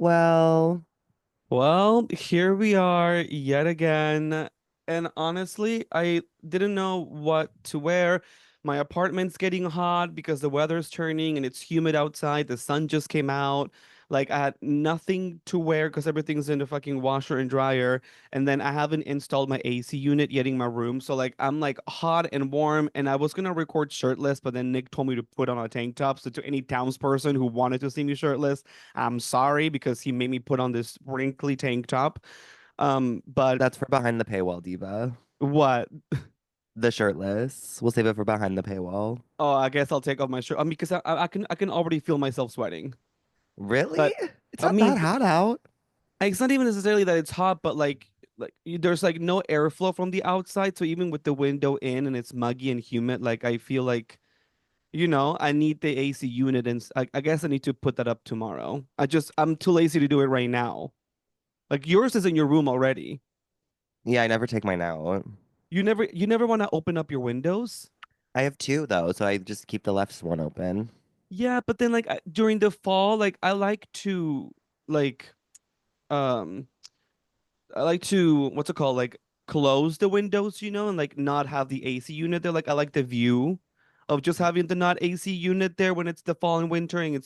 Well, Well, here we are yet again. And honestly, I didn't know what to wear. My apartment's getting hot because the weather's turning and it's humid outside. The sun just came out. Like I had nothing to wear because everything's in the fucking washer and dryer. And then I haven't installed my AC unit yet in my room. So like I'm like hot and warm and I was gonna record shirtless, but then Nick told me to put on a tank top. So to any townsperson who wanted to see me shirtless, I'm sorry because he made me put on this wrinkly tank top. But that's for behind the paywall, Diva. what? The shirtless. We'll save it for behind the paywall. Oh, I guess I'll take off my shirt. I mean, because I can already feel myself sweating. Really? But It's I not that mean, hot out. it's not even necessarily that it's hot, but there's like no airflow from the outside. So even with the window in and it's muggy and humid, like I feel like I need the AC unit, and I guess I need to put that up tomorrow. I'm too lazy to do it right now. Like yours is in your room already. Yeah, I never take mine out. You never want to open up your windows. I have two though, so I just keep the left one open. Yeah, but then like during the fall, like like um I like to what's it called? Like close the windows, and like not have the AC unit there. Like I like the view of just having the not AC unit there when it's the fall and winter and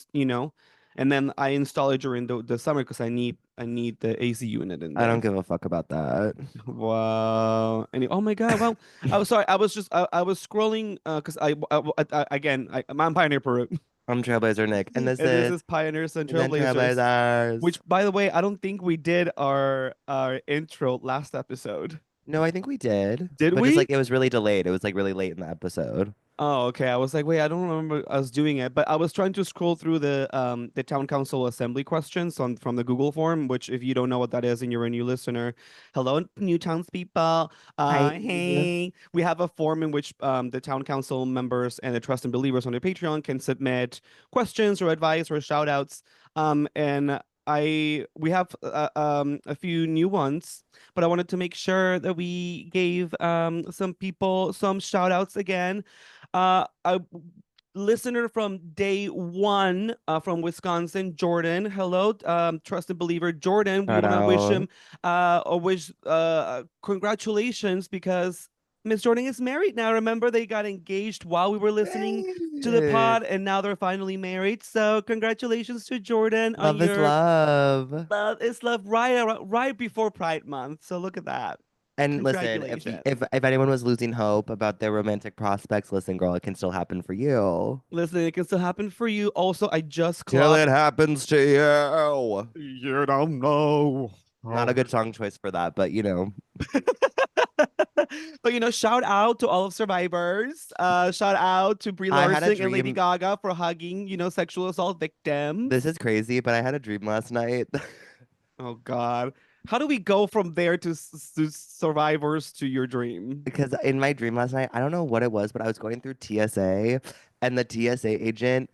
and then I install it during the summer because I need the AC unit in I don't there. give a fuck about that. Wow. Oh my God. Well, I was sorry. I was scrolling because I'm Pioneer Peru. I'm Trailblazer Nick, and this And this is is Pioneers and Event Trailblazers, which, Trailblazers. by the way, I don't think we did our intro last episode. No, I think we did, Did but just we? like it was really delayed. It was like really late in the episode. Oh, okay. I was like, wait, I don't remember us doing it, but I was trying to scroll through the town council assembly questions on from the Google form, which if you don't know what that is and you're a new listener, hello, new townspeople. Hi. Hey, we have a form in which the town council members and the trust and believers on their Patreon can submit questions or advice or shout outs. And we have a few new ones, but I wanted to make sure that we gave some people some shout outs again. A listener from day one, from Wisconsin, Jordan. Hello, trusted believer Jordan. We Shout want to wish out. him a wish congratulations because Miss Jordan is married now. Remember, they got engaged while we were listening to the Hey. pod, and now they're finally married. So congratulations to Jordan on Love is your love. love is love right before Pride Month. So look at that. And listen, Congratulations. if anyone was losing hope about their romantic prospects, listen, girl, it can still happen for you. Listen, it can still happen for you. Also, I just Till it clocked. happens to you. You don't know. Not a Oh. good song choice for that, but But shout out to all of survivors. Shout out to Brie I had a Larson and Lady dream. Gaga for hugging, sexual assault This victims. is crazy, but I had a dream last night. Oh God. How do we go from there to survivors to your dream? Because in my dream last night, I don't know what it was, but I was going through TSA and the TSA agent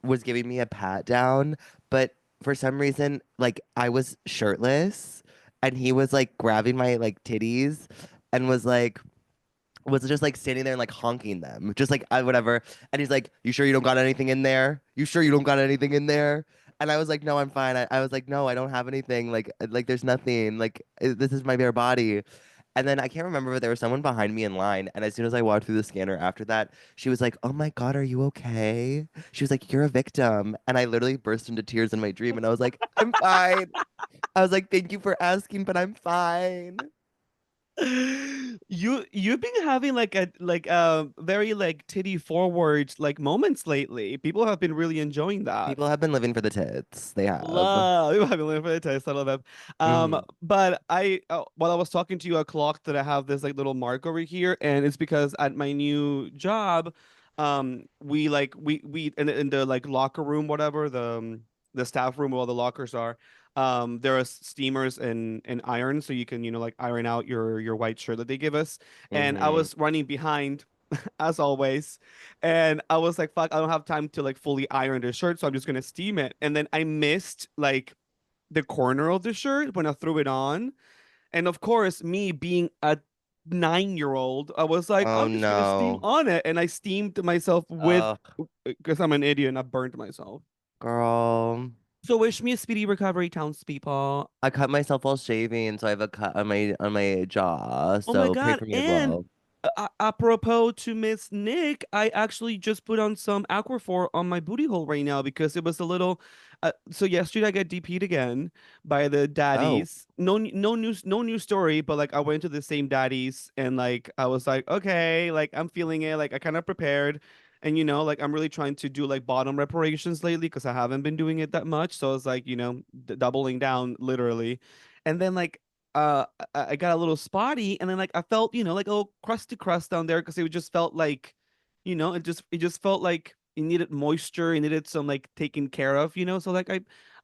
was giving me a pat down, but for some reason, like I was shirtless and he was like grabbing my like titties and was just like standing there and like honking them, just like whatever. And he's like, "You sure you don't got anything in there? You sure you don't got anything in there?" And I was like, "No, I'm fine." I was like, "No, I don't have anything. Like there's nothing. Like this is my bare body." And then I can't remember, but there was someone behind me in line. And as soon as I walked through the scanner after that, she was like, "Oh my God, are you okay?" She was like, "You're a victim." And I literally burst into tears in my dream. And I was like, "I'm fine." I was like, "Thank you for asking, but I'm fine." You've been having like very like titty forward like moments lately. People have been really enjoying that. People have been living for the tits. They have. Love. People have been living for the taste. I love it. Hmm. But while I was talking to you, I clocked that I have this like little mark over here, and it's because at my new job, we in the like locker room, whatever the staff room where all the lockers are. There are steamers and iron, so you can like iron out your white shirt that they give us. And I Hmm. was running behind as always. And I was like, fuck, I don't have time to like fully iron the shirt, so I'm just gonna steam it. And then I missed like the corner of the shirt when I threw it on. And of course, me being a 9-year old, I was like, Oh I'm just gonna steam no. on it. And I steamed myself with Ugh, because I'm an idiot and I burnt myself. girl. So wish me a speedy recovery, townspeople. I cut myself while shaving, so I have a cut on my jaw. Oh my So pray God. for me as And well. apropos to Miss Nick, I actually just put on some Aquaphor on my booty hole right now because it was a little. So yesterday I got DP'd again by the Oh, daddies. No new story, but like I went to the same daddies and like I was like, okay, like I'm feeling it. Like I kind of prepared. And like I'm really trying to do like bottom reparations lately because I haven't been doing it that much. So it's like, doubling down literally. And then like I got a little spotty, and then like I felt, like a little crusty crust down there because it just felt like, it just felt like it needed moisture, it needed some like taken care of. So like I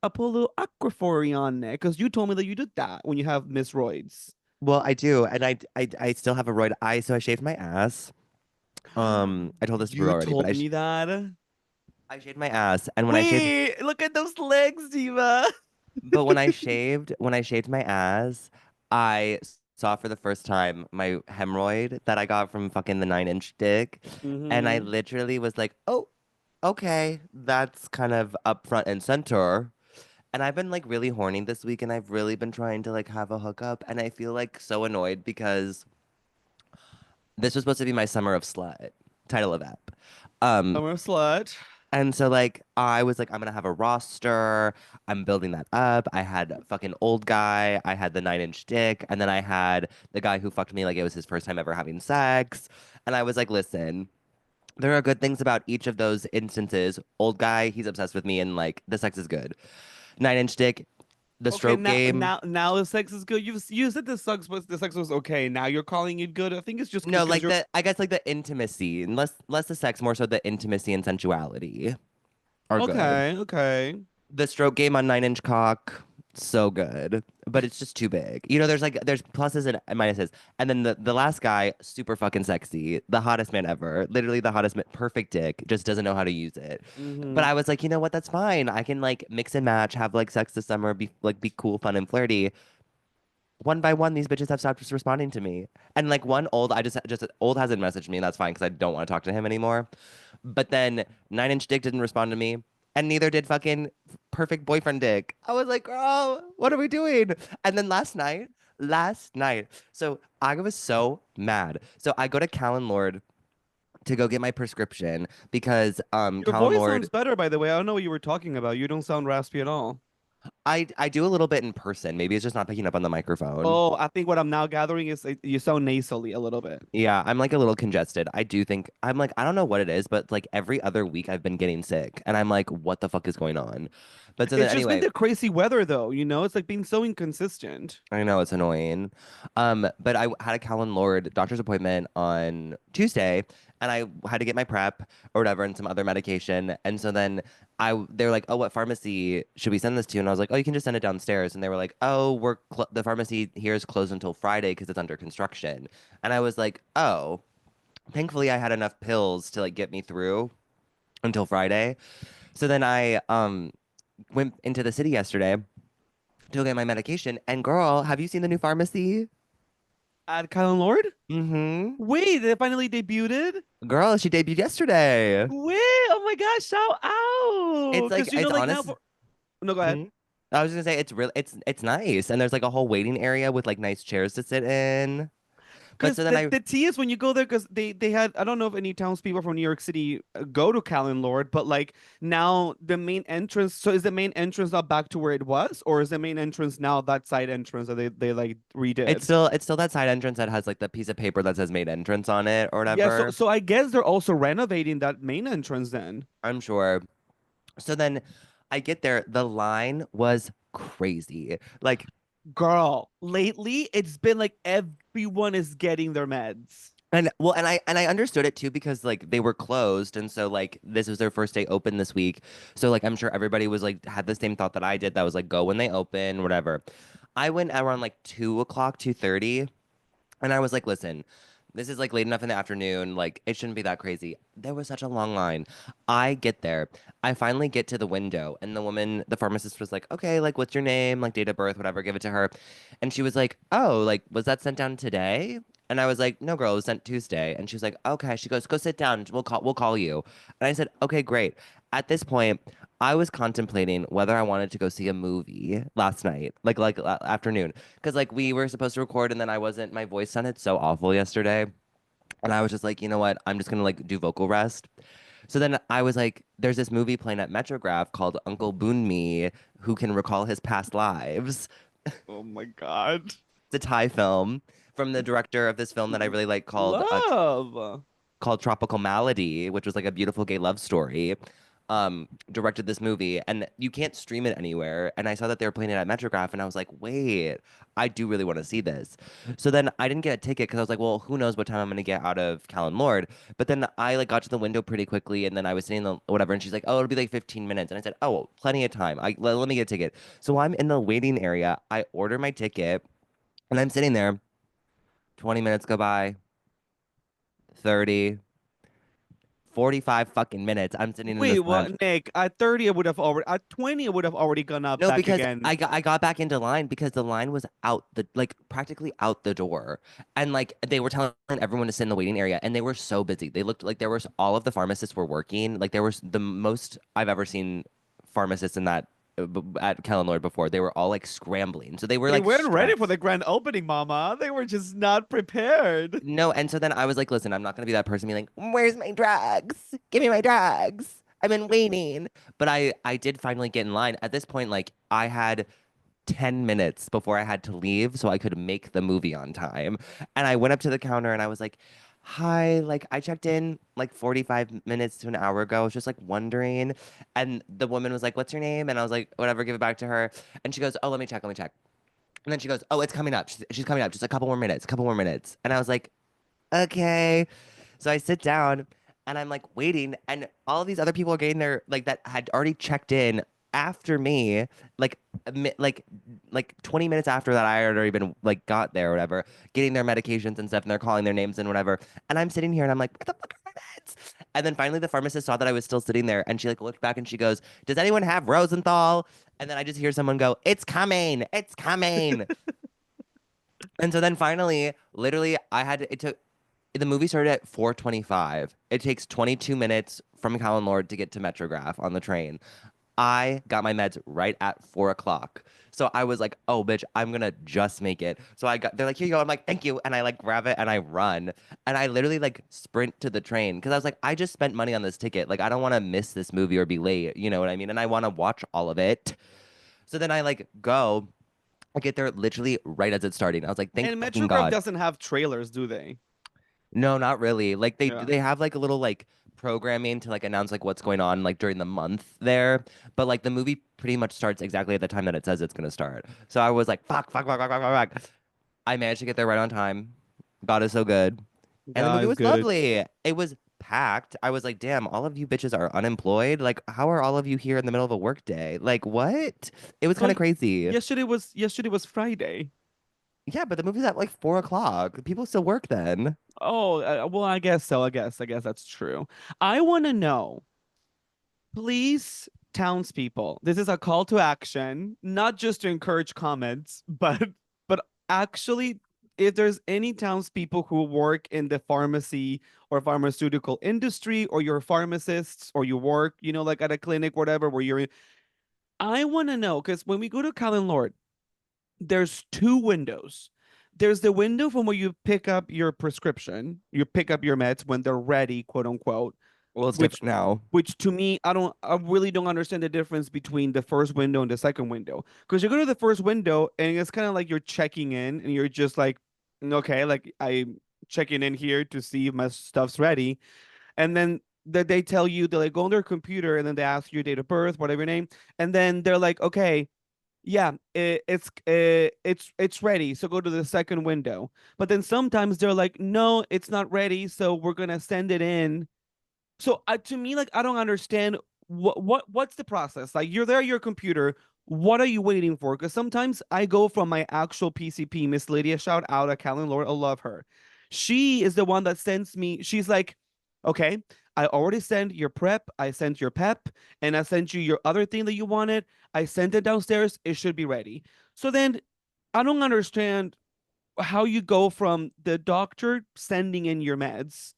put a little aquaphor on there because you told me that you did that when you have misroids. well, I do, and I still have a roid eye, so I shaved my ass. I told this to Brew You already, but told me that. I shaved my ass, and Wait, look at those legs, Diva. when I shaved my ass, I saw for the first time my hemorrhoid that I got from fucking the 9-inch dick, and I Mm-hmm. literally was like, oh, okay, that's kind of up front and center. And I've been like really horny this week, and I've really been trying to like have a hookup, and I feel like so annoyed because this was supposed to be my summer of slut title of app. Um, I'm a slut. and so like I was like, I'm gonna have a roster. I'm building that up. I had a fucking old guy. I had the 9-inch dick, and then I had the guy who fucked me like it was his first time ever having sex. And I was like, listen, there are good things about each of those instances. Old guy, he's obsessed with me, and like the sex is good. 9-inch dick, the Okay, stroke now game. now now the sex is good. You said the sex was okay. Now you're calling it good. I think it's just No, because like you're I guess like the intimacy, and less the sex, more so the intimacy and sensuality are good. okay. Okay. The stroke game on 9-inch cock, so good, but it's just too big. There's pluses and minuses, and then the last guy, super fucking sexy, the hottest man ever, literally the hottest man, perfect dick, just doesn't know how to use it. But Mm-hmm. I was like, you know what? That's fine. I can like mix and match, have like sex this summer, be cool, fun, and flirty. One by one, these bitches have stopped responding to me. And like one old, I just old hasn't messaged me, and that's fine because I don't want to talk to him anymore. But then 9-inch dick didn't respond to me, and neither did fucking perfect boyfriend dick. I was like, girl, what are we doing? And then last night, so I was so mad. So I go to Callan Lord to go get my prescription because Your Callan voice Lord, sounds better, by the way. I don't know what you were talking about. You don't sound raspy at all. I do a little bit in person. Maybe it's just not picking up on the microphone. Oh, I think what I'm now gathering is like, you sound nasally a little bit. Yeah, I'm like a little congested. I do think I'm like, I don't know what it is, but like every other week I've been getting sick. And I'm like, what the fuck is going on? But so then It's just been anyway, the crazy weather, though. It's like being so inconsistent. I know it's annoying. But I had a Callan Lord doctor's appointment on Tuesday, and I had to get my prep or whatever and some other medication. And so then they're like, "Oh, what pharmacy should we send this to?" And I was like, "Oh, you can just send it downstairs." And they were like, "Oh, the pharmacy here is closed until Friday because it's under construction." And I was like, "Oh." Thankfully, I had enough pills to like get me through until Friday. So then I went into the city yesterday to go get my medication. And girl, have you seen the new pharmacy? At Kylan Lord? Mm-hmm. Wait, they finally debuted? Girl, she debuted yesterday. Wait, oh my gosh, shout out. It's like Because it's like now honest. for no, go ahead. Mhm. I was gonna say it's nice, and there's like a whole waiting area with like nice chairs to sit in. But Because so then the I the tea is when you go there, because they had, I don't know if any townspeople from New York City go to Callan Lord, but like now the main entrance. So is the main entrance not back to where it was, or is the main entrance now that side entrance that they like redid? it's still that side entrance that has like the piece of paper that says "Main Entrance" on it or Yeah, so whatever. so I guess they're also renovating that main entrance then. I'm sure. So then I get there, the line was crazy. Like, Girl, lately it's been like everyone is getting their meds. and well, and I understood it too because like they were closed, and so like this was their first day open this week. So like I'm sure everybody was like had the same thought that I did, that was like go when they open, whatever. I went around like 2 o'clock, 2:30. And I was like, listen, this is like late enough in the afternoon. Like, it shouldn't be that crazy. There was such a long line. I get there. I finally get to the window, and the pharmacist was like, okay, like, what's your name? Like, date of birth, whatever, give it to her. And she was like, oh, like, was that sent down today? And I was like, no, girl, it was sent Tuesday. And she was like, okay. She goes, go sit down. We'll call you. And I said, okay, great. At this point, I was contemplating whether I wanted to go see a movie last night, afternoon, because like we were supposed to record and then I wasn't. My voice sounded so awful yesterday, and I was just like, you know what? I'm just gonna like do vocal rest. So then I was like, there's this movie playing at Metrograph called Uncle Boonmi, Who Can Recall His Past Lives. Oh my God. It's a Thai film from the director of this film that I really like Love. called Tropical Malady, which was like a beautiful gay love story. Directed this movie, and you can't stream it anywhere. And I saw that they were playing it at Metrograph, and I was like, wait, I do really want to see this. So then I didn't get a ticket because I was like, well, who knows what time I'm gonna get out of Callan Lord. But then I like got to the window pretty quickly, and then I was sitting in the whatever, and she's like, oh, it'll be like 15 minutes. And I said, oh, plenty of time. Let me get a ticket. So I'm in the waiting area. I order my ticket, and I'm sitting there. 20 minutes go by, 30, 45 fucking minutes. I'm sitting in Wait, this lounge. what, Nick? At 30, I would have already, at 20, I would have already gone up No, back because again. I got back into line because the line was out the like practically out the door. And like they were telling everyone to sit in the waiting area and they were so busy. They looked like there was all of the pharmacists were working. Like there was the most I've ever seen pharmacists in that at Kellen Lord before. They were all like scrambling. So they were They like weren't ready for stressed. the grand opening, Mama. They were just not prepared. No, and so then I was like, listen, I'm not gonna be that person being like, where's my drugs? Give me my drugs. I've been waiting. But I did finally get in line. At this point, like I had 10 minutes before I had to leave so I could make the movie on time. And I went up to the counter and I was like, hi, like I checked in like 45 minutes to an hour ago. I was just like wondering. And the woman was like, what's your name? And I was like, whatever, give it back to her. And she goes, oh, let me check, let me check. And then she goes, oh, it's coming up. She's coming up. Just a couple more minutes, a couple more minutes. And I was like, okay. So I sit down and I'm like waiting, and all of these other people are getting there like that had already checked in after me, like like 20 minutes after that I had already been like got there or whatever, getting their medications and stuff, and they're calling their names and whatever. And I'm sitting here and I'm like, where the fuck are my meds? And then finally the pharmacist saw that I was still sitting there and she like looked back and she goes, does anyone have Rosenthal? And then I just hear someone go, it's coming, it's coming. And so then finally, literally, it took the movie started at 4:25. It takes 22 minutes from Callan Lord to get to Metrograph on the train. I got my meds right at 4 o'clock. So I was like, oh, bitch, I'm gonna just make it. So they're like, here you go. I'm like, thank you. And I like grab it and I run. And I literally like sprint to the train because I was like, I just spent money on this ticket. Like, I don't want to miss this movie or be late. You know what I mean? And I want to watch all of it. So then I like go. I get there literally right as it's starting. I was like, thank And fucking Metrograph God. doesn't have trailers, do they? No, not really. Like they Yeah. they have like a little like programming to like announce like what's going on like during the month there, but like the movie pretty much starts exactly at the time that it says it's gonna start. So I was like, fuck, fuck, fuck, fuck, fuck, fuck, fuck. I managed to get there right on time. God is so good, and the movie God is was good. lovely. It was packed. I was like, damn, all of you bitches are unemployed. Like, how are all of you here in the middle of a work day? Like, what? It was kind Well, of crazy. yesterday was Friday. Yeah, but the movie's at like 4 o'clock. People still work then. Oh, well, I guess so. I guess that's true. I want to know, please, townspeople. This is a call to action, not just to encourage comments, but actually, if there's any townspeople who work in the pharmacy or pharmaceutical industry, or you're pharmacists, or you work, like at a clinic, whatever, where you're in, I want to know because when we go to Callan Lord, there's two windows. There's the window from where you pick up your prescription, you pick up your meds when they're ready, quote unquote, Well, it's which different now. which to me, I really don't understand the difference between the first window and the second window. Because you go to the first window and it's kind of like you're checking in and you're just like, okay, like I'm checking in here to see if my stuff's ready. And then that they tell you, they like go on their computer and then they ask your date of birth, whatever your name, and then they're like, okay, yeah, it's ready. So go to the second window. But then sometimes they're like, no, it's not ready. So we're gonna send it in. So to me, like, I don't understand what's the process. Like, you're there, at your computer. What are you waiting for? Because sometimes I go from my actual PCP, Miss Lydia, shout out at Callan Lord, I love her. She is the one that sends me. She's like, okay, I already sent your prep, I sent your pep, and I sent you your other thing that you wanted. I sent it downstairs. It should be ready. So then I don't understand how you go from the doctor sending in your meds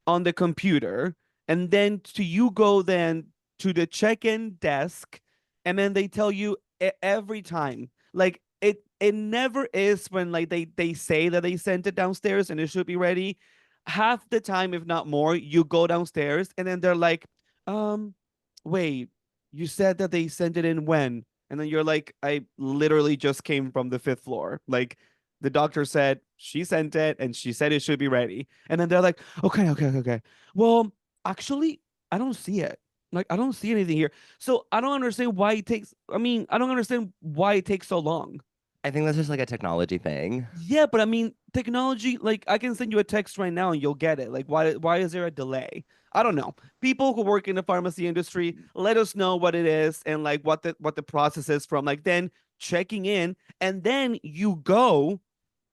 on the computer and then to you go then to the check-in desk, and then they tell you every time. Like it never is when like they say that they sent it downstairs and it should be ready. Half the time, if not more, you go downstairs and then they're like, um, wait, you said that they sent it in when? And then you're like, I literally just came from the fifth floor. Like the doctor said she sent it and she said it should be ready. And then they're like, okay. Well, actually, I don't see it. Like, I don't see anything here. So I don't understand why it takes, I mean, I don't understand why it takes so long. I think that's just like a technology thing. Yeah, but I mean, technology, like I can send you a text right now and you'll get it. Like, why is there a delay? I don't know. People who work in the pharmacy industry, let us know what it is and like what the process is from like then checking in, and then you go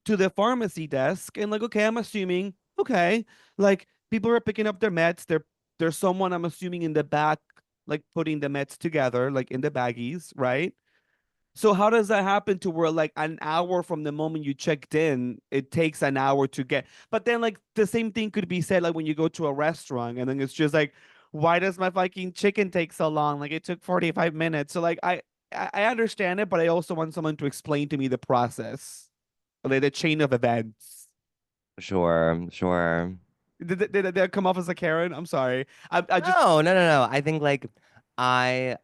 to the pharmacy desk and like, okay, I'm assuming, okay, like people are picking up their meds. There's someone I'm assuming in the back, like putting the meds together, like in the baggies, right? So how does that happen to where like an hour from the moment you checked in, it takes an hour to get? But then like the same thing could be said like when you go to a restaurant and then it's just like, why does my fucking chicken take so long? Like it took 45 minutes. So like I understand it, but I also want someone to explain to me the process, like the chain of events. Sure, sure. Did that come off as a Karen? I'm sorry. I just No. I think like I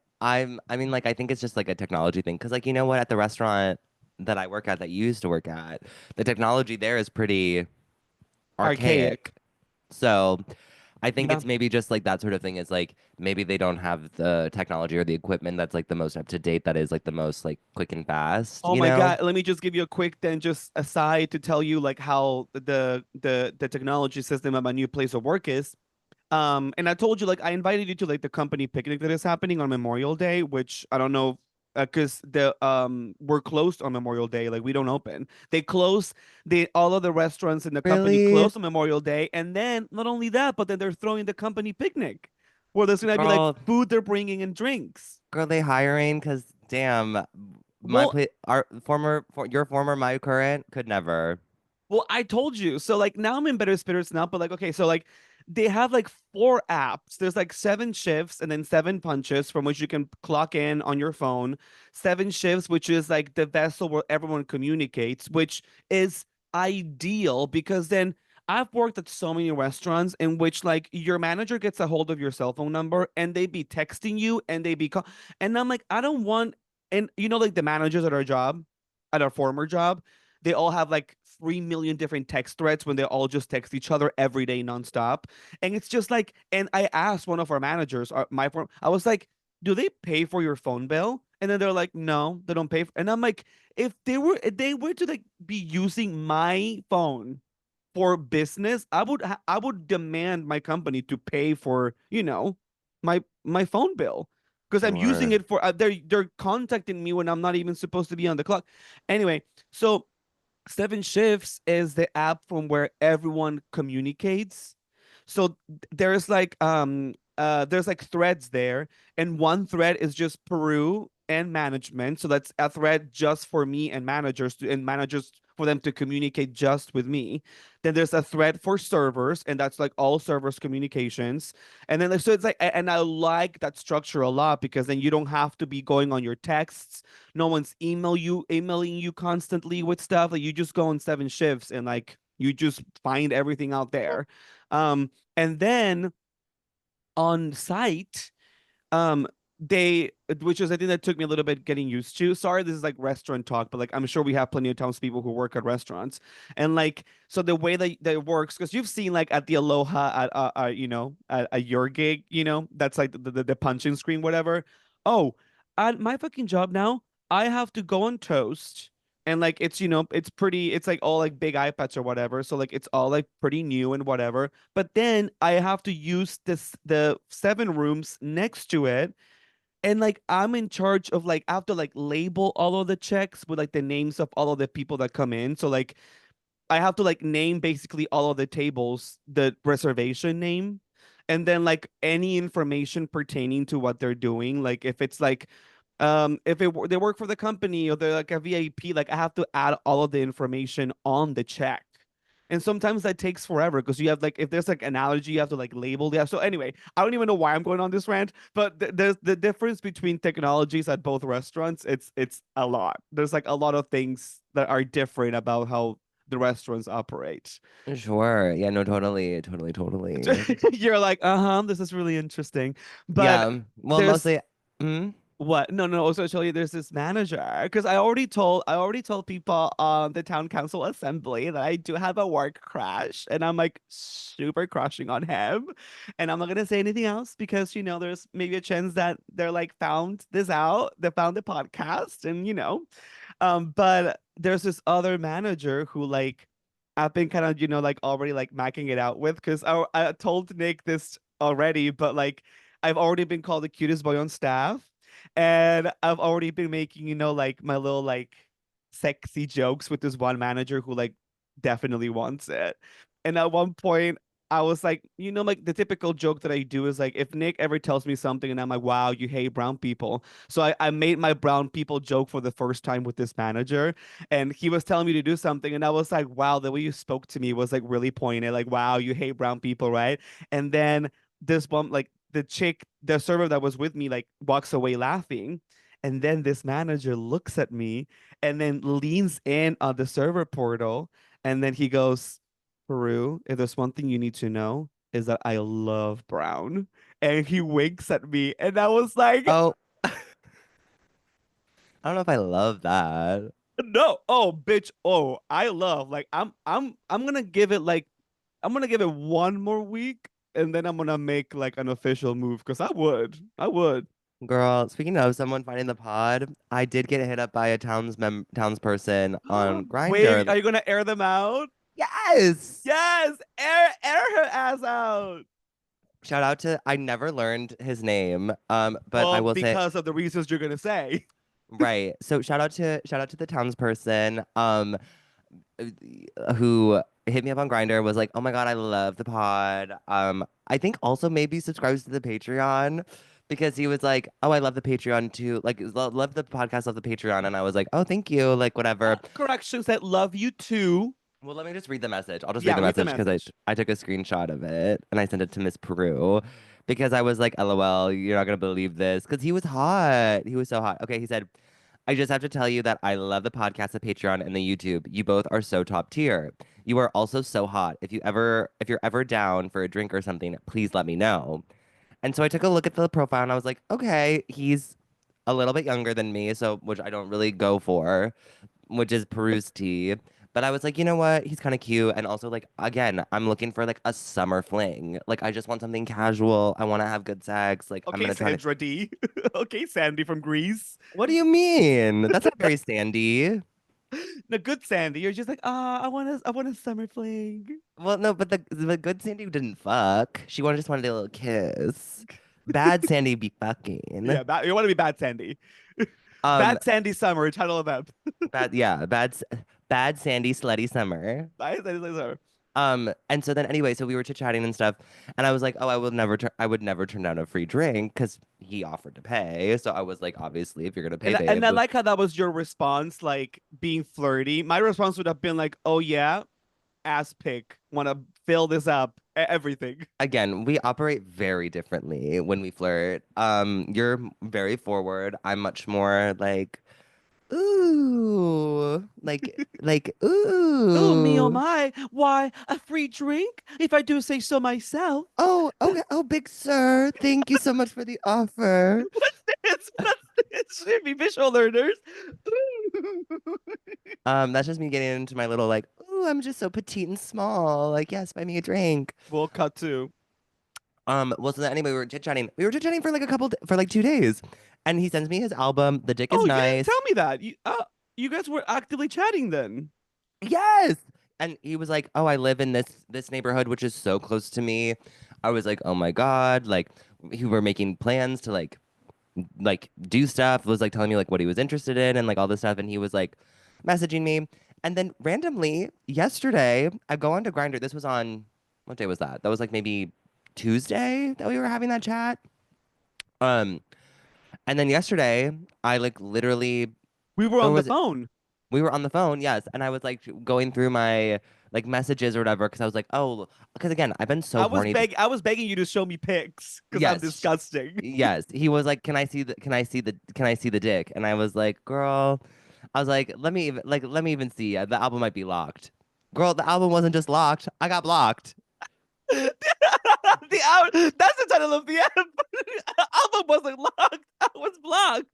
mean like I think it's just like a technology thing because like you know what at the restaurant that I work at that you used to work at, the technology there is pretty archaic. archaic. So I think Yeah. it's maybe just like that sort of thing is like maybe they don't have the technology or the equipment that's like the most up to date that is like the most like quick and fast, Oh you my know? God, let me just give you a quick then just aside to tell you like how the technology system at my new place of work is. And I told you like I invited you to like the company picnic that is happening on Memorial Day, which I don't know because the we're closed on Memorial Day, like we don't open. They close all of the restaurants in the company Really? close on Memorial Day, and then not only that, but then they're throwing the company picnic where there's gonna be like Girl, food they're bringing and drinks. girl, they hiring? Because damn, my Well, place, your former, my current could never. Well, I told you. So like now I'm in better spirits now, but like okay, so like they have like four apps. There's like seven shifts and then seven punches from which you can clock in on your phone. Seven shifts, which is like the vessel where everyone communicates, which is ideal because then I've worked at so many restaurants in which like your manager gets a hold of your cell phone number and they be texting you and they be and I'm like I don't want, and you know like the managers at our job, at our former job, they all have like 3 million different text threads when they all just text each other every day nonstop. And it's just like, and I asked one of our managers, I was like, do they pay for your phone bill? And then they're like, no, they don't pay. And I'm like, if they were to like be using my phone for business, I would demand my company to pay for, my phone bill because I'm using Sure. it for they're contacting me when I'm not even supposed to be on the clock. Anyway, so Seven Shifts is the app from where everyone communicates. So there's like threads there, and one thread is just Peru and management. So that's a thread just for me and managers for them to communicate just with me. Then there's a thread for servers, and that's like all servers communications. And then so it's like, and I like that structure a lot because then you don't have to be going on your texts. No one's emailing you constantly with stuff. Like you just go on seven shifts and like you just find everything out there. And then on site, um, they, which is I think that took me a little bit getting used to. Sorry, this is like restaurant talk, but like I'm sure we have plenty of townspeople who work at restaurants, and like so the way that it works, because you've seen like at the Aloha at at your gig, that's like the punching screen, whatever. Oh, at my fucking job now, I have to go on Toast. And like it's pretty, it's like all like big iPads or whatever. So like it's all like pretty new and whatever. But then I have to use the seven rooms next to it. And like I'm in charge of like I have to like label all of the checks with like the names of all of the people that come in. So like I have to like name basically all of the tables, the reservation name, and then like any information pertaining to what they're doing. Like if it's like if they work for the company or they're like a VIP, like I have to add all of the information on the check. And sometimes that takes forever because you have like if there's like an allergy, you have to like label the. So anyway, I don't even know why I'm going on this rant, but there's the difference between technologies at both restaurants. It's a lot. There's like a lot of things that are different about how the restaurants operate. Sure. Yeah, no, totally, totally, totally. You're like, uh-huh, this is really interesting. But Yeah. Well, there's mostly. Mm, what? No, no. Also, actually, there's this manager because I already told people on the town council assembly that I do have a work crush, and I'm like super crushing on him, and I'm not gonna say anything else because there's maybe a chance that they're like found this out, they found the podcast, and but there's this other manager who like I've been kind of like already like macking it out with because I told Nick this already, but like I've already been called the cutest boy on staff. And I've already been making, like my little like sexy jokes with this one manager who like definitely wants it. And at one point, I was like, like the typical joke that I do is like, if Nick ever tells me something and I'm like, wow, you hate brown people. So I made my brown people joke for the first time with this manager. And he was telling me to do something. And I was like, wow, the way you spoke to me was like really pointed. Like, wow, you hate brown people, right? And then this one, like, the server that was with me, like walks away laughing. And then this manager looks at me and then leans in on the server portal. And then he goes, Peru, if there's one thing you need to know, is that I love brown. And he winks at me. And I was like, oh, I don't know if I love that. no, oh, bitch. Oh, I love. Like, I'm gonna give it like, I'm gonna give it one more week and then I'm gonna make like an official move because I would. Girl, speaking of someone finding the pod, I did get hit up by a townsperson on Wait, Grinder. are you gonna air them out? Yes. Yes, air her ass out. Shout out to I never learned his name. But I Well, will say because of the reasons you're gonna say. right. So shout out to the townsperson who hit me up on Grinder was like, "Oh my God, I love the pod." I think also maybe subscribes to the Patreon because he was like, "Oh, I love the Patreon too. Like love the podcast, love the Patreon." And I was like, "Oh, thank you." Like whatever. Corrections that love you too. Well, let me just read the message. I'll just read Yeah, the read the message because I message. I took a screenshot of it and I sent it to Miss Peru because I was like, "LOL, you're not gonna believe this." Because he was hot. He was so hot. Okay, he said, "I just have to tell you that I love the podcast, the Patreon, and the YouTube. You both are so top tier. You are also so hot. If you're ever down for a drink or something, please let me know." And so I took a look at the profile and I was like, "Okay, he's a little bit younger than me, so which I don't really go for, which is Peru's tea." But I was like, you know what? He's kind of cute. And also, like, again, I'm looking for like a summer fling. Like, I just want something casual. I want to have good sex. Like, I'm Okay, gonna try to. Sandra D. Okay, Sandy from Greece. What do you mean? That's not very sandy. The good Sandy. You're just like, I want a summer fling. Well, no, but the good Sandy didn't fuck. She just wanted a little kiss. Bad Sandy be fucking. Yeah, you want to be bad Sandy. Um, Bad Sandy Summer, title of that. bad Sandy slutty summer. Bad Sandy Summer. And so then anyway, so we were chit-chatting and stuff, and I was like, oh, I would never turn down a free drink because he offered to pay. So I was like, obviously, if you're gonna pay, And I babe. like how that was your response, like being flirty. My response would have been like, oh yeah, ass pick. Want to fill this up. Everything. Again, we operate very differently when we flirt. You're very forward. I'm much more like, ooh, Oh me, oh ooh. my. Why a free drink? If I do say so myself. Oh, okay. Oh, big sir, thank you so much for the offer. What's this? What's this? Should be visual learners. That's just me getting into my little like, ooh, I'm just so petite and small. Like, yes, buy me a drink. We'll cut to. Well, so then anyway, we were chit-chatting. We were chit-chatting for like for like 2 days. And he sends me his album. The dick is Oh, you didn't nice. tell me that. You guys were actively chatting then. Yes. And he was like, "Oh, I live in this neighborhood, which is so close to me." I was like, "Oh my God." Like we were making plans to like do stuff, was like telling me like what he was interested in and like all this stuff. And he was like messaging me. And then randomly yesterday, I go on to Grinder. This was on what day was that? That was like maybe Tuesday that we were having that chat. Um, and then yesterday, I like literally, We were or on the was it? phone. We were on the phone, yes, and I was like going through my like messages or whatever because I was like, oh, because again, I've been so horny. I was begging you to show me pics because I'm Yes, disgusting. yes. He was like, can I see the dick? And I was like, girl, I was like, let me even see. The album might be locked. Girl, the album wasn't just locked. I got blocked. That's the title of the album. Album wasn't locked. I was blocked.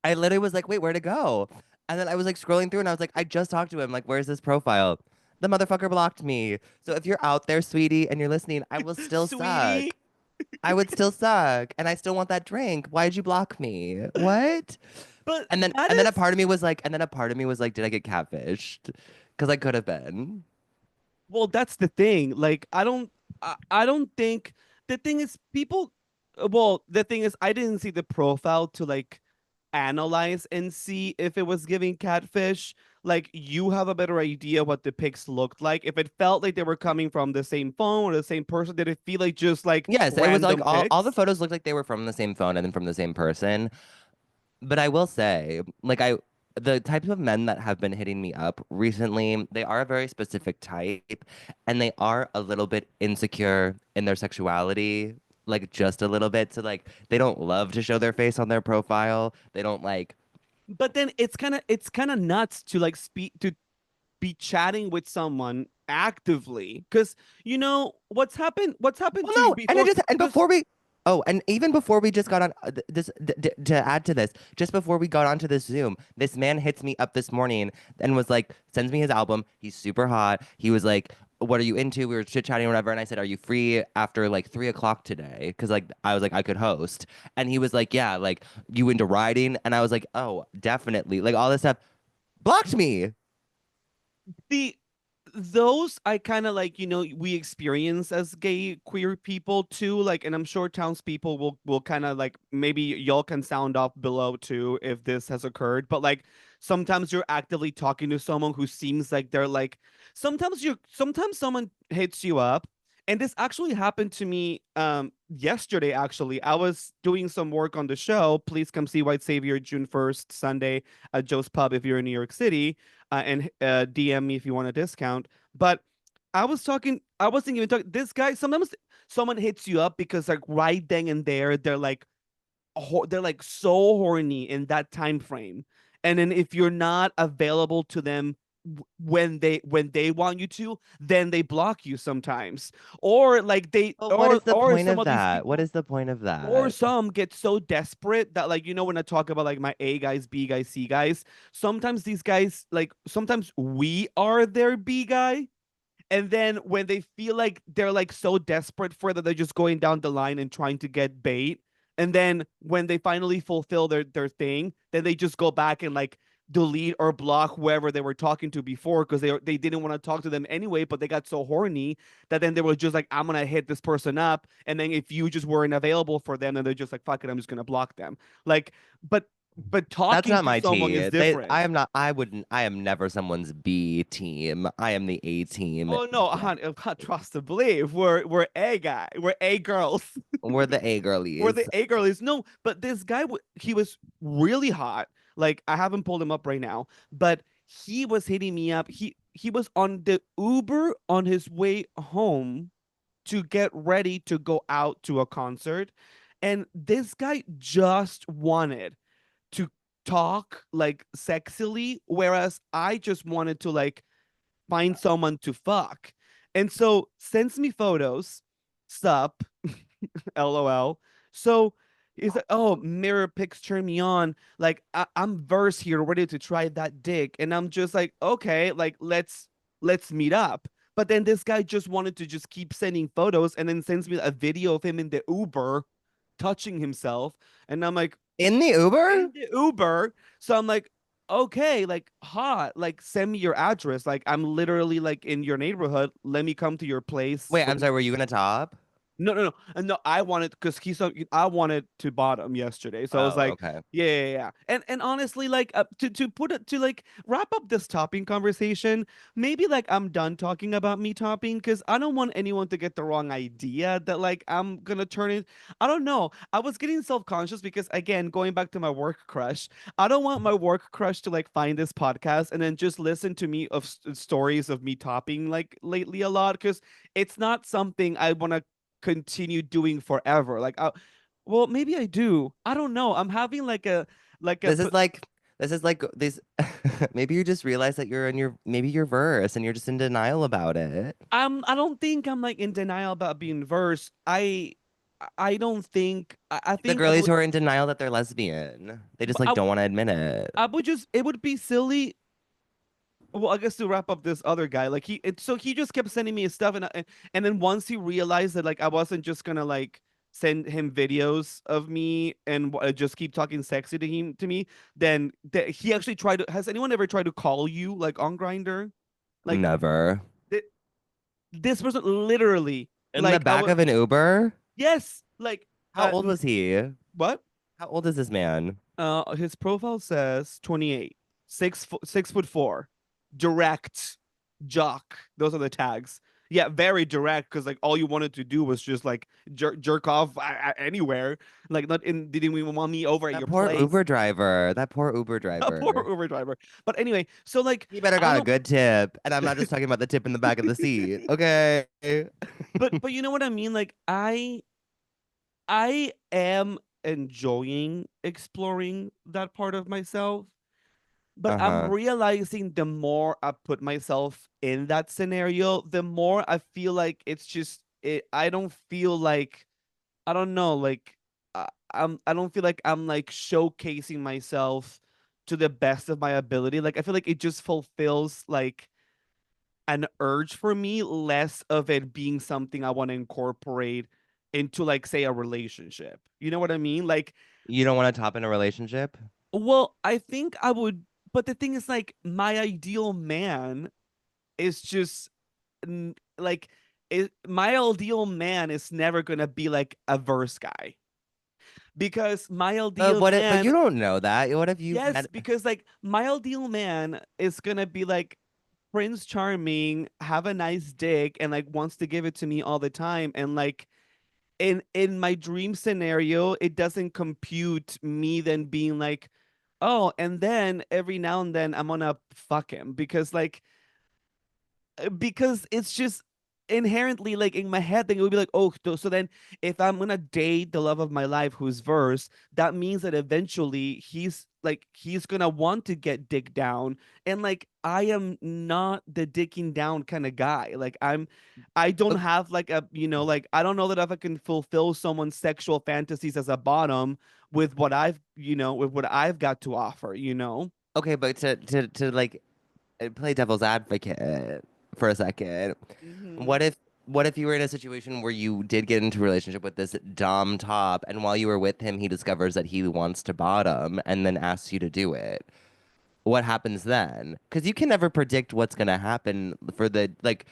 I literally was like, wait, where'd it go? And then I was like scrolling through and I was like, I just talked to him. Like, where's this profile? The motherfucker blocked me. So if you're out there, sweetie, and you're listening, I will still Sweetie. suck. I would still suck. And I still want that drink. Why'd you block me? What? But And then that and then a is part of me was like, and then a part of me was like, did I get catfished? Because I could have been. well, that's the thing. Like, I don't think the thing is people. Well, the thing is, I didn't see the profile to like analyze and see if it was giving catfish. Like, you have a better idea what the pics looked like. If it felt like they were coming from the same phone or the same person, did it feel like just like Yes, it was like random all the pics? photos looked like they were from the same phone and then from the same person. But I will say, the types of men that have been hitting me up recently, they are a very specific type and they are a little bit insecure in their sexuality, like just a little bit. So like they don't love to show their face on their profile. They don't like, But then it's kind of nuts to like speak to be chatting with someone actively because what's happened well, to you no, and it before just and because before we oh, and even before we just got on to add to this, just before we got onto this Zoom, this man hits me up this morning and was like, sends me his album. He's super hot. He was like, "What are you into?" We were chit chatting or whatever, and I said, "Are you free after like 3 o'clock today?" Because like I was like I could host, and he was like, "Yeah, like you into riding?" And I was like, "Oh, definitely." Like all this stuff blocked me. the those I kind of like, we experience as gay queer people too. Like, and I'm sure townspeople will kind of like maybe y'all can sound off below too if this has occurred. But like sometimes you're actively talking to someone who seems like they're like sometimes someone hits you up. And this actually happened to me yesterday actually. I was doing some work on the show. Please come see White Savior June 1st, Sunday at Joe's Pub if you're in New York City and DM me if you want a discount. But I wasn't even talking. This guy, sometimes someone hits you up because like right then and there, they're like so horny in that time frame. And then if you're not available to them when they want you to, then they block you sometimes. Or like they But what is the or point some of of these that? What people is the point of or that? some get so desperate that like when I talk about like my A guys, B guys, C guys, sometimes these guys like sometimes we are their B guy, and then when they feel like they're like so desperate for that, they're just going down the line and trying to get bait. And then when they finally fulfill their thing, then they just go back and like delete or block whoever they were talking to before because they didn't want to talk to them anyway, but they got so horny that then they were just like, I'm gonna hit this person up. And then if you just weren't available for them, then they're just like, fuck it, I'm just gonna block them. Like, but That's talking not to my someone tea. is different. I am not, I wouldn't, I am never someone's B team. I am the A team. Oh no, I can't trust to believe we're A guy, we're A girls, We're the A we're the girlies. A girlies. No, but this guy he was really hot. Like I haven't pulled him up right now, but he was hitting me up. He was on the Uber on his way home to get ready to go out to a concert, and this guy just wanted to talk like sexily, whereas I just wanted to like find someone to fuck. And so sends me photos, sup, lol. So he's like, oh, mirror pics turn me on. Like I'm verse here, ready to try that dick. And I'm just like, okay, like let's meet up. But then this guy just wanted to just keep sending photos and then sends me a video of him in the Uber touching himself. And I'm like, In the Uber? in the Uber. So I'm like, okay, like hot, like send me your address. Like I'm literally like in your neighborhood. Let me come to your place. Wait, I'm sorry, were you gonna top? No, no, no, no. I wanted because I wanted to bottom yesterday, so I was Oh, like, okay. yeah, yeah, yeah. And honestly, like to put it to like wrap up this topping conversation, maybe like I'm done talking about me topping because I don't want anyone to get the wrong idea that like I'm gonna turn it. I don't know. I was getting self-conscious because again, going back to my work crush, I don't want my work crush to like find this podcast and then just listen to me of stories of me topping like lately a lot because it's not something I want to continue doing forever. Well, maybe I do. I don't know. I'm having like a This is like this is like this maybe you just realize that you're in your maybe your verse and you're just in denial about it. I don't think I'm like in denial about being versed. I don't think I Like the think I girlies would who are in denial that they're lesbian. They just like I don't want to admit it. I would just it would be silly. Well, I guess to wrap up this other guy, like so he just kept sending me his stuff, and then once he realized that like I wasn't just gonna like send him videos of me and just keep talking sexy to me, then he actually tried to. Has anyone ever tried to call you like on Grinder? Like Never. th- this person literally In the like I back was of an Uber? yes like How old was he? what How old is this man? his profile says 28, 6 foot 4, direct, jock. Those are the tags. Yeah, very direct because like all you wanted to do was just like jerk off anywhere. Like not in didn't even want me over at That your poor place. Uber driver. That poor Uber A poor driver. Uber driver. But anyway, so like He better I don't got a know, good tip. And I'm not just talking about the tip in the back of the seat. Okay. but you know what I mean? Like I am enjoying exploring that part of myself. But I'm Uh-huh. realizing the more I put myself in that scenario, the more I feel like it's just I don't feel like I don't know like I don't feel like I'm like showcasing myself to the best of my ability. Like I feel like it just fulfills like an urge for me, less of it being something I want to incorporate into like say a relationship. You know what I mean? Like You don't want to top in a relationship? well, I think I would, but the thing is, like, my ideal man is just like, my ideal man is never gonna be like a verse guy because my ideal But you man, don't know that. What if you yes, met because like my ideal man is gonna be like Prince Charming, have a nice dick, and like wants to give it to me all the time, and like in my dream scenario, it doesn't compute me then being like, oh, and then every now and then I'm gonna fuck him because it's just inherently like in my head then it would be like oh so then if I'm gonna date the love of my life who's verse that means that eventually he's gonna want to get dick down and like I am not the dicking down kind of guy like I don't o- have like a like I don't know that if I can fulfill someone's sexual fantasies as a bottom with what I've with what I've got to offer okay, but to like play devil's advocate for a second. hmm What if what if you were in a situation where you did get into a relationship with this dom top and while you were with him he discovers that he wants to bottom and then asks you to do it? What happens then? Because you can never predict what's gonna happen for the like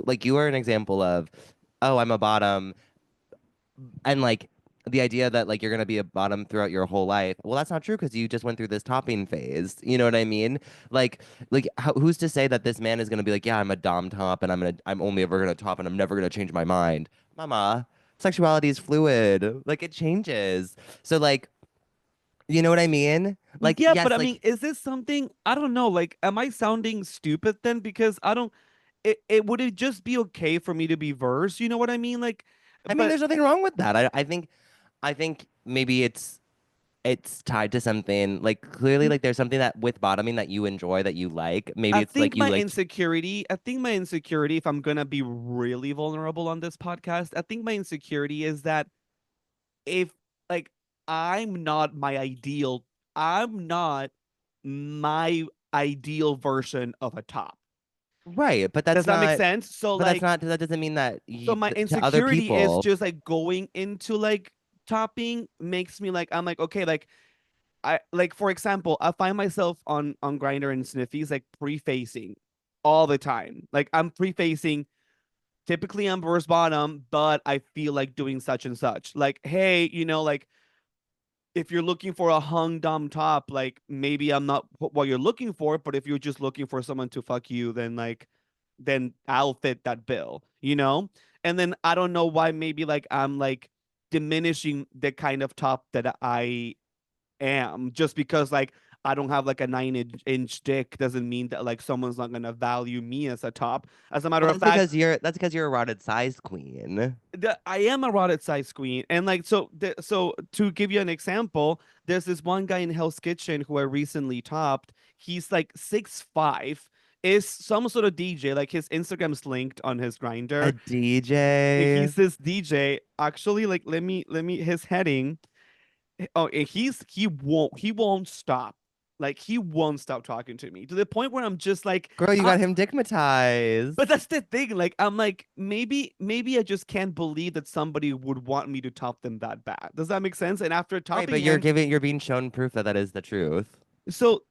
like you are an example of, oh, I'm a bottom, and like the idea that like you're gonna be a bottom throughout your whole life. Well, that's not true because you just went through this topping phase. You know what I mean? Like who's to say that this man is gonna be like, yeah, I'm a dom top and I'm only ever gonna top and I'm never gonna change my mind, Mama. Sexuality is fluid. Like it changes. So like, you know what I mean? Like Yeah, but yes, I mean, like is this something I don't know? Like, am I sounding stupid then? Because I don't. It would it just be okay for me to be verse? You know what I mean? Like, I mean, but there's nothing wrong with that. I think maybe it's tied to something like clearly mm, like there's something that with bottoming that you enjoy that you like. Maybe I it's like think you my like insecurity. I think my insecurity. If I'm gonna be really vulnerable on this podcast, I think my insecurity is that if like I'm not my ideal, I'm not my ideal version of a top. right, but Does that make sense? So like that doesn't mean that so my to other insecurity is people. just like going into like topping makes me like I'm like okay like I like for example I find myself on Grinder and Sniffies like prefacing all the time like I'm prefacing typically I'm verse bottom, but I feel like doing such and such. Like, hey, like if you're looking for a hung dumb top, like maybe I'm not what you're looking for, but if you're just looking for someone to fuck you, then then I'll fit that bill. And then I don't know why maybe like I'm like diminishing the kind of top that I am just because like I don't have like a 9-inch dick doesn't mean that like someone's not gonna value me as a top. As a matter Well, of fact, that's because you're a rotted size queen. I am a rotted size queen, and like so to give you an example, there's this one guy in Hell's Kitchen who I recently topped. He's like 6'5", is some sort of DJ. Like his Instagram's linked on his A grinder. DJ. He's this DJ. Actually, like let me his heading. Oh, and he won't stop. Like he won't stop talking to me to the point where I'm just like, Girl, you I, got him but digmatized. that's the thing. Like, I'm like, maybe I just can't believe that somebody would want me to top them that bad. Does that make sense? And after Right, topping but him, you're being shown proof that that is the truth. so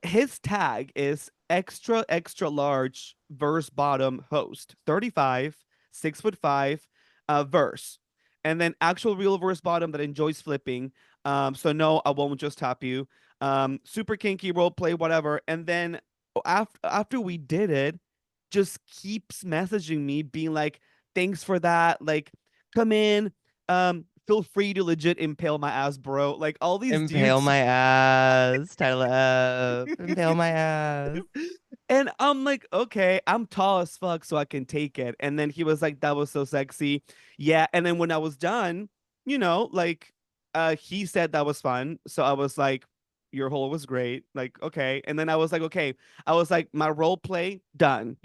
his tag is extra extra large verse bottom host 35 6'5" verse, and then actual real verse bottom that enjoys flipping. So no, I won't just tap you. Super kinky role play, whatever. And then after we did it, just keeps messaging me, being like, "Thanks for that. Like, come in. Feel free to legit impale my ass, bro." Like all these Impale dudes. my ass. Title up. Impale my ass. And I'm like, okay, I'm tall as fuck, so I can take it. And then he was like, that was so sexy. Yeah. And then when I was done, like he said that was fun. So I was like, your hole was great. Like, okay. And then I was like, okay. I was like, my role play done,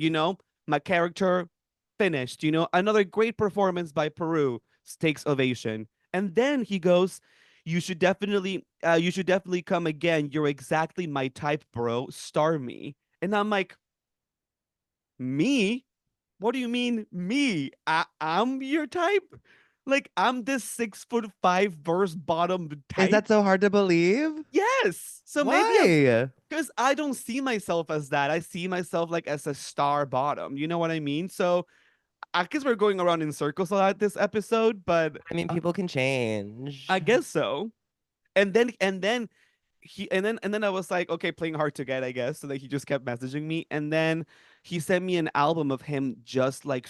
my character finished, another great performance by Peru, takes ovation. And then he goes, you should definitely come again. You're exactly my type, bro. Star me. And I'm like, me? What do you mean, me? I'm your type? Like, I'm this 6'5" verse bottom Is type? that so hard to believe? Yes. So maybe Why? because I don't see myself as that. I see myself like as a star bottom. You know what I mean? So I guess we're going around in circles a lot this episode, but I mean, people can change. I guess so. And then and then I was like, okay, playing hard to get, I guess. So like he just kept messaging me, and then he sent me an album of him just like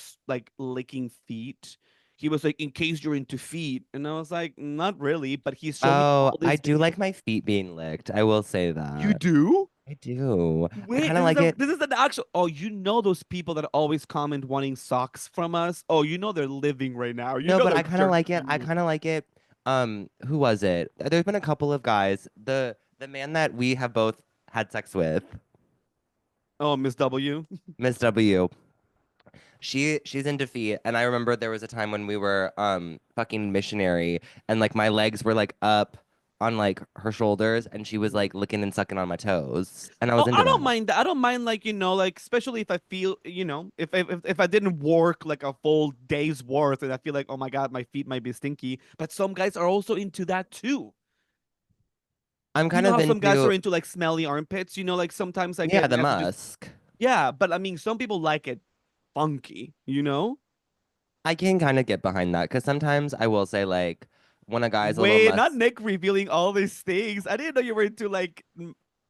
licking feet. He was like, in case you're into feet, and I was like, not really, but he's showing me Oh, all I these do videos. like my feet being licked. I will say You that. do? I do. I Wait, kind of this is like a it. this is an actual. Oh, those people that always comment wanting socks from us. Oh, they're living right now. No, but They're I kind of like it. I jerking. kind of like it. Who was it? There's been a couple of guys. The man that we have both had sex with, Oh, Miss W. Miss W. She's in defeat, and I remember there was a time when we were fucking missionary, and like my legs were like up on like her shoulders, and she was like licking and sucking on my toes, and I Oh, was into I don't that. mind that. I don't mind like like especially if I feel if I didn't work like a full day's worth and I feel like, oh my God, my feet might be stinky. But some guys are also into that too. I'm You kind know of how some guys are into into like smelly armpits. Like sometimes I yeah get the messages. musk. Yeah, but I mean some people like it funky. I can kind of get behind that because sometimes I will say like when a guy's a little Wait, not musk. Nick revealing all these things. I didn't know you were into like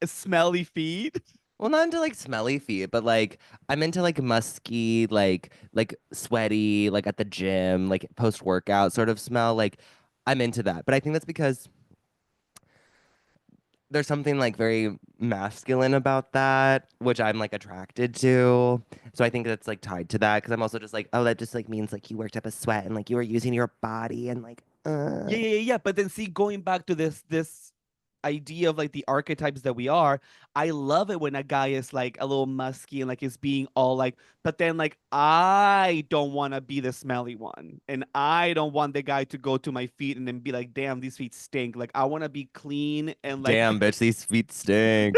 smelly feet. Well, not into like smelly feet, but like I'm into like musky, like sweaty, like at the gym, like post workout sort of smell. Like I'm into that. But I think that's because there's something like very masculine about that, which I'm like attracted to. So I think that's like tied to that because I'm also just like, oh, that just like means like you worked up a sweat and like you were using your body and like, Yeah. But then see, going back to this idea of like the archetypes that we are, I love it when a guy is like a little musky and like is being all like, but then like I don't want to be the smelly one, and I don't want the guy to go to my feet and then be like, damn, these feet stink. Like I want to be clean and like damn, bitch, these feet stink.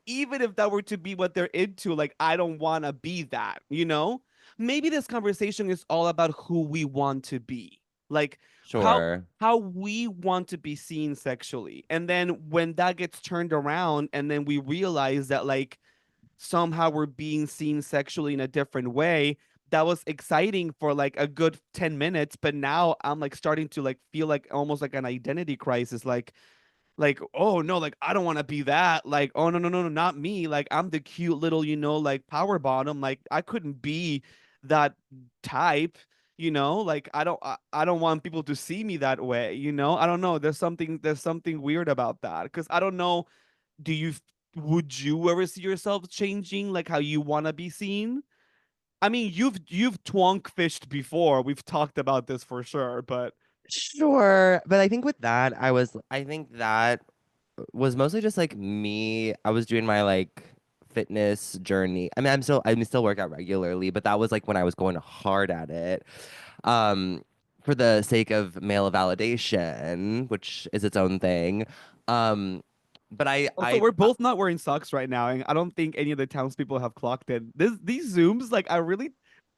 even if that were to be what they're into, like I don't want to be that. Maybe this conversation is all about who we want to be. Like how Sure. how we want to be seen sexually. And then when that gets turned around and then we realize that like somehow we're being seen sexually in a different way. That was exciting for like a good 10 minutes, but now I'm like starting to like feel like almost like an identity crisis. Like, oh no, like I don't want to be that. Like, oh no, no, no, no, not me. Like I'm the cute little, like power bottom. Like I couldn't be that type, like I don't want people to see me that way. I don't know. There's something weird about that. Cause I don't know, do you would you ever see yourself changing like how you want to be seen? I mean, you've twonk fished before. We've talked about this for sure, but Sure, but I think that was mostly just like me. I was doing my like fitness journey. I mean, I still work out regularly, but that was like when I was going hard at it. For the sake of male validation, which is its own thing. Um, but also, we're both not wearing socks right now, and I don't think any of the townspeople have clocked in. These zooms like are really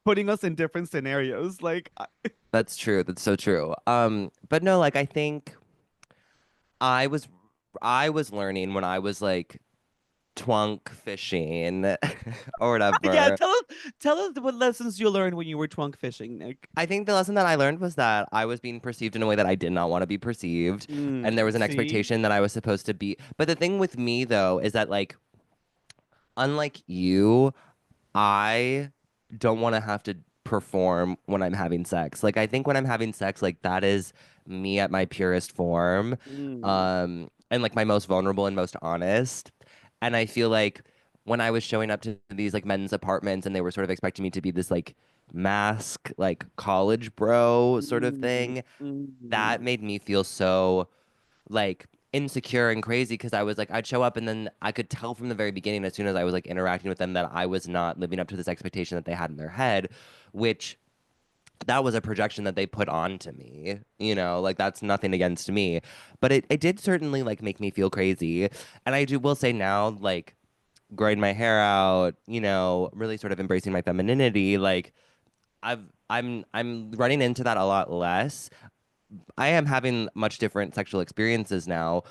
putting us in different scenarios. Like, that's true. That's so true. But no, like I think I was I was learning when I was like twunk fishing or yeah, whatever. tell us what lessons you learned when you were twunk fishing, Nick. I think the lesson that I learned was that I was being perceived in a way that I did not want to be perceived. And there was an See, expectation that I was supposed to be. But the thing with me, though, is that, like, unlike you, I don't want to have to perform when I'm having sex. Like, I think when I'm having sex, like, that is me at my purest form, mm, and like my most vulnerable and most honest. And I feel like when I was showing up to these like men's apartments and they were sort of expecting me to be this like mask, like college bro sort of mm, thing, that mm. made me feel so like insecure and crazy because I was like, I'd show up and then I could tell from the very beginning, as soon as I was like interacting with them, that I was not living up to this expectation that they had in their head, which that was a projection that they put onto me, like that's nothing against me. But it did certainly like make me feel crazy. And will say now, like growing my hair out, really sort of embracing my femininity, like I'm running into that a lot less. I am having much different sexual experiences now,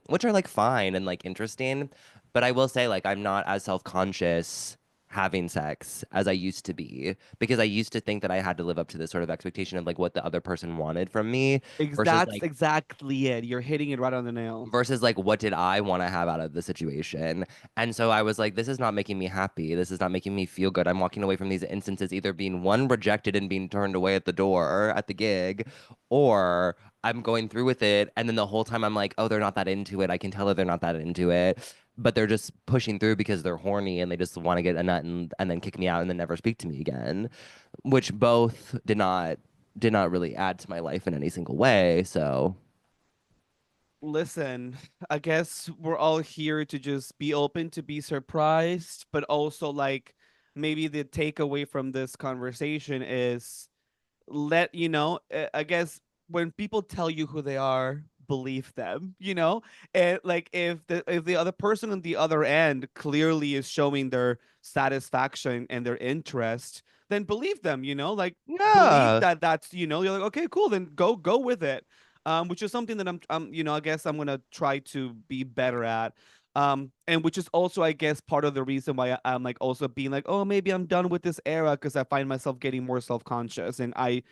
which are like fine and like interesting. But I will say, like, I'm not as self-conscious having sex as I used to be because I used to think that I had to live up to this sort of expectation of like what the other person wanted from me versus That's like exactly it. You're hitting it right on the nail. what did I want to have out of the situation. And so I was like, this is not making me happy. This is not making me feel good. I'm walking away from these instances either being one, rejected and being turned away at the door at the gig, or I'm going through with it. And then the whole time I'm like, oh, they're not that into it. I can tell that they're not that into it. But they're just pushing through because they're horny and they just want to get a nut and then kick me out and then never speak to me again, which both did not really add to my life in any single way. So Listen, I guess we're all here to just be open to be surprised, but also like maybe the takeaway from this conversation is I guess when people tell you who they are, believe them. And like if the other person on the other end clearly is showing their satisfaction and their interest, then believe them. Like believe yeah. that you're like, okay, cool, then go with it. Which is something that I guess I'm gonna try to be better at. And which is also, I guess, part of the reason why I'm like also being like, oh, maybe I'm done with this era because I find myself getting more self-conscious, and I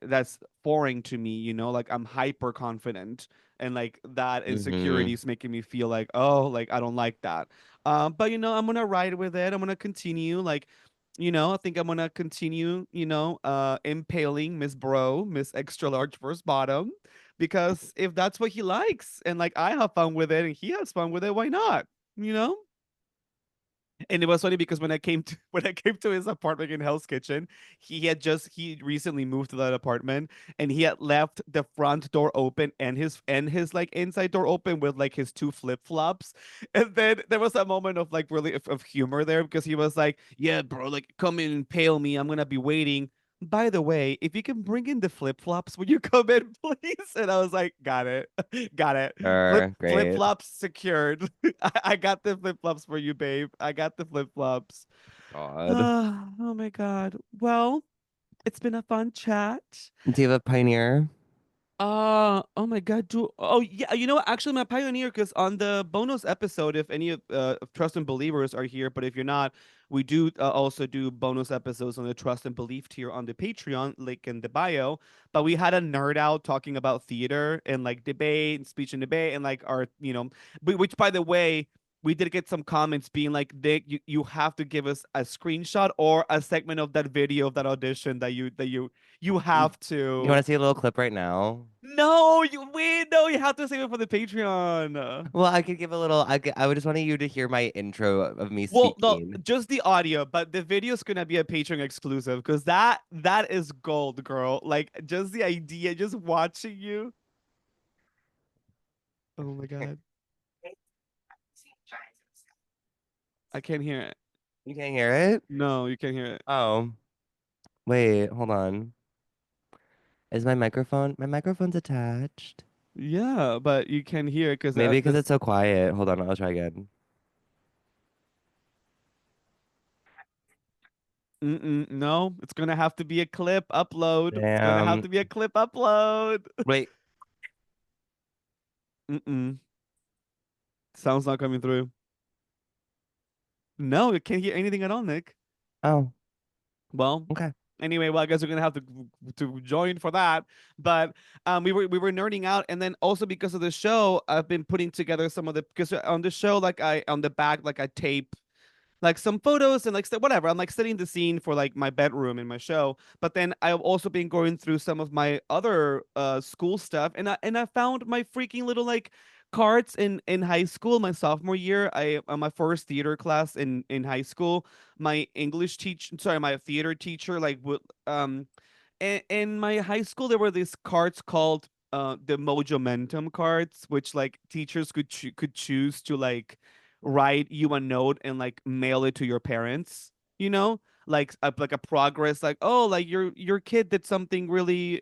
that's foreign to me. Like I'm hyper confident, and like that Hmm. insecurity is making me feel like, oh, like I don't like that. But I'm gonna ride with it. I'm gonna continue. Like, I think I'm gonna continue, impaling Miss Extra Large First Bottom, because if that's what he likes and like I have fun with it and he has fun with it, why not? You know? And it was funny because when I came to his apartment in Hell's Kitchen, he recently moved to that apartment, and he had left the front door open and his like inside door open with like his two flip-flops. And then there was a moment of like really of humor there because he was like, "Yeah, bro, like come in and pale me. I'm gonna be waiting. By the way, if you can bring in the flip-flops, will you come in, please?" And I was like, "Got it, got it. Flip Great. flops secured. I got the flip flops for you, babe. I got the flip flops." God. Oh my God. Well, it's been a fun chat. Do you have a pioneer? Oh my God, do oh yeah, you know what? Actually, my pioneer, because on the bonus episode, if any of Trust and Believers are here, but if you're not, we do also do bonus episodes on the Trust and Belief tier on the Patreon, link in the bio. But we had a nerd out talking about theater and like debate and speech and debate and like our, which by the way, we did get some comments being like, Nick, you have to give us a screenshot or a segment of that video of that audition that you You, have you want to. to see a little clip right now? No, you wait. No, you have to save it for the Patreon. Well, I could give a little. I would just wanted you to hear my intro of me Well, no, speaking. just the audio, but the video is gonna be a Patreon exclusive because that is gold, girl. Like just the idea, just watching you. Oh my God, I can't hear it. You can't hear it? No, you can't hear it. Oh, wait, hold on. Is my microphone? My microphone's attached. Yeah, but you can hear it because Maybe because this. it's so quiet. Hold on, I'll try again. No, it's gonna have to be a clip upload. It's gonna have Damn. to be a clip upload. Wait. Mm-mm. Sound's not coming through. No, you can't hear anything at all, Nick. Oh, Well, okay. anyway, well, I guess we're gonna have to join for that. But we were nerding out, and then also because of the show, I've been putting together some of the because on the show, like I on the back, like I tape like some photos and like whatever. I'm like setting the scene for like my bedroom in my show. But then I've also been going through some of my other school stuff, and I found my freaking little like cards in high school. My sophomore year, I on my first theater class in high school, my English teacher, sorry, my theater teacher, like would in my high school there were these cards called the Mojomentum cards, which like teachers could choose to like write you a note and like mail it to your parents, like a progress, like, oh, like your kid did something really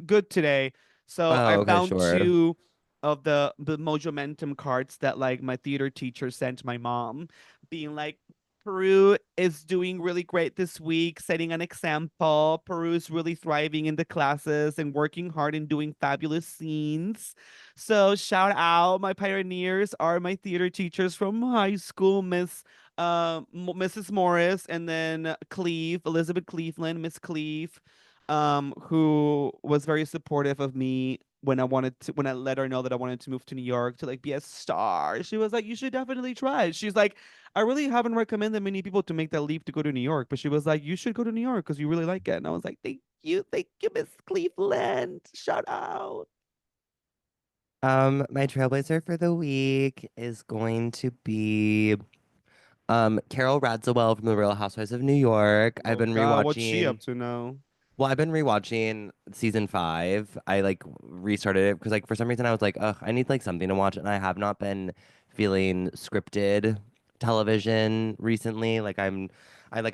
good today. So I Oh, okay, found sure. two of the Mojomentum cards that like my theater teacher sent my mom, being like, Peru is doing really great this week, setting an example. Peru is really thriving in the classes and working hard and doing fabulous scenes. So shout out, my pioneers are my theater teachers from high school, Mrs. Morris, and then Elizabeth Cleveland, Miss Cleve, who was very supportive of me when I let her know that I wanted to move to New York to like be a star. She was like, you should definitely try it. She's like, I really haven't recommended many people to make that leap to go to New York, but she was like, you should go to New York because you really like it. And I was like, thank you, Miss Cleveland. Shout out. My trailblazer for the week is going to be Carol Radzewell from The Real Housewives of New York. I've Oh been God, what's she rewatching. up to now? Well, I've been rewatching season 5. I like restarted it because like for some reason I was like, ugh, I need like something to watch, and I have not been feeling scripted television recently. I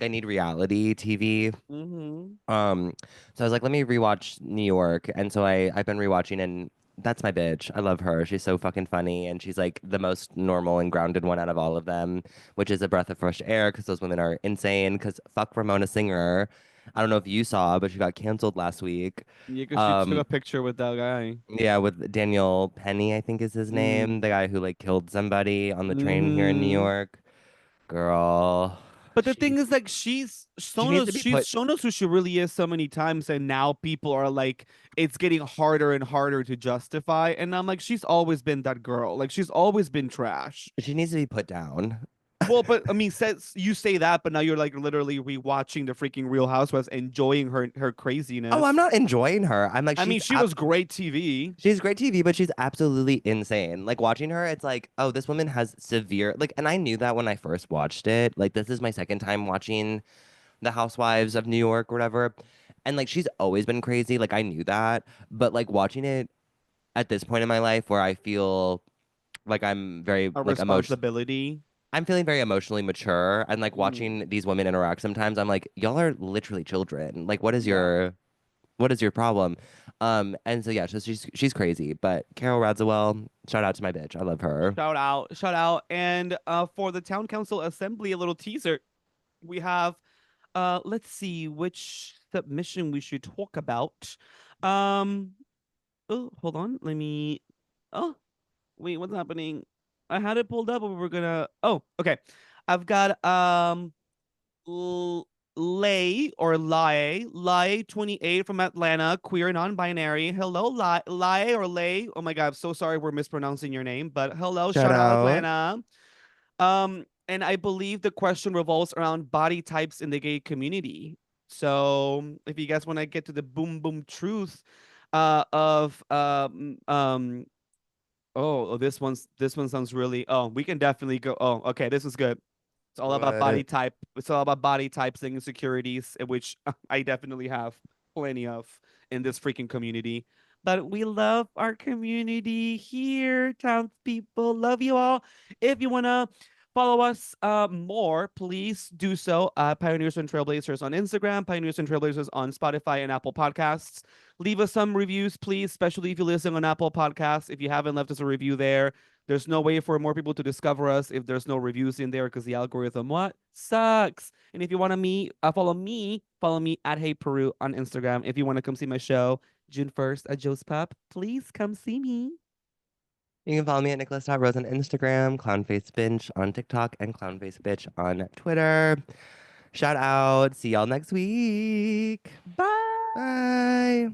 need reality TV. Mm-hmm. Um, so I was like, let me rewatch New York, and so I've been rewatching, and that's my bitch. I love her. She's so fucking funny, and she's like the most normal and grounded one out of all of them, which is a breath of fresh air because those women are insane. Because fuck Ramona Singer. I don't know if you saw, but she got canceled last week. Yeah, because she took Um, a picture with that guy. yeah, with Daniel Penny, I think is his Mm. name, the guy who like killed somebody on the train here in New Mm-hmm. York. Girl, But the she thing is, like, she needs to be she's put. shown us who she really is so many times, and now people are like, it's getting harder and harder to justify. And I'm like, she's always been that girl. Like, she's always been trash. She needs to be put down. Well, but I mean, says you say that, but now you're like literally rewatching the freaking Real Housewives, enjoying her Oh, I'm craziness. not enjoying her. I'm like, I mean, she was great TV. she's great TV, but she's absolutely insane. Like watching her, it's like, oh, this woman has severe like, and I knew that when I first watched it. Like, this is my second time watching The Housewives of New York or whatever, and like, she's always been crazy. Like, I knew that, but like watching it at this point in my life where I feel like I'm very A like emotional. responsibility. I'm feeling very emotionally mature and like Mm, watching these women interact sometimes I'm like y'all are literally children. Like yeah. what is your problem? And so yeah, so she's crazy. But Carol Radzewell, shout out to my bitch. I love her. Shout out, shout out. And for the town council assembly, a little teaser. We have let's see which submission we should talk about. Um Oh, hold on. Let me. Oh, wait, what's happening? I had it pulled up, but we're gonna. Oh, okay. I've got L- Lay 28 from Atlanta, queer non-binary. Hello, Lay or Lay. Oh my God, I'm so sorry we're mispronouncing your name, but hello, Shout shout out out. Atlanta. And I believe the question revolves around body types in the gay community. So if you guys want to get to the boom boom truth of this one sounds really we can definitely go. Oh, okay, this is good. It's all about body What? type. It's all about body types and insecurities, which I definitely have plenty of in this freaking community. But we love our community here, townspeople. Love you all. If you wanna follow us more, please do so. Pioneers and Trailblazers on Instagram, Pioneers and Trailblazers on Spotify and Apple Podcasts. Leave us some reviews, please, especially if you listen on Apple Podcasts. If you haven't left us a review there, there's no way for more people to discover us if there's no reviews in there because the algorithm what sucks. And if you want to follow me at Hey Peru on Instagram. If you want to come see my show June 1st at Joe's Pub, please come see me. You can follow me at Nicholas.Rose on Instagram, ClownfaceBinge on TikTok, and ClownfaceBitch on Twitter. Shout out. See y'all next week. Bye. Bye.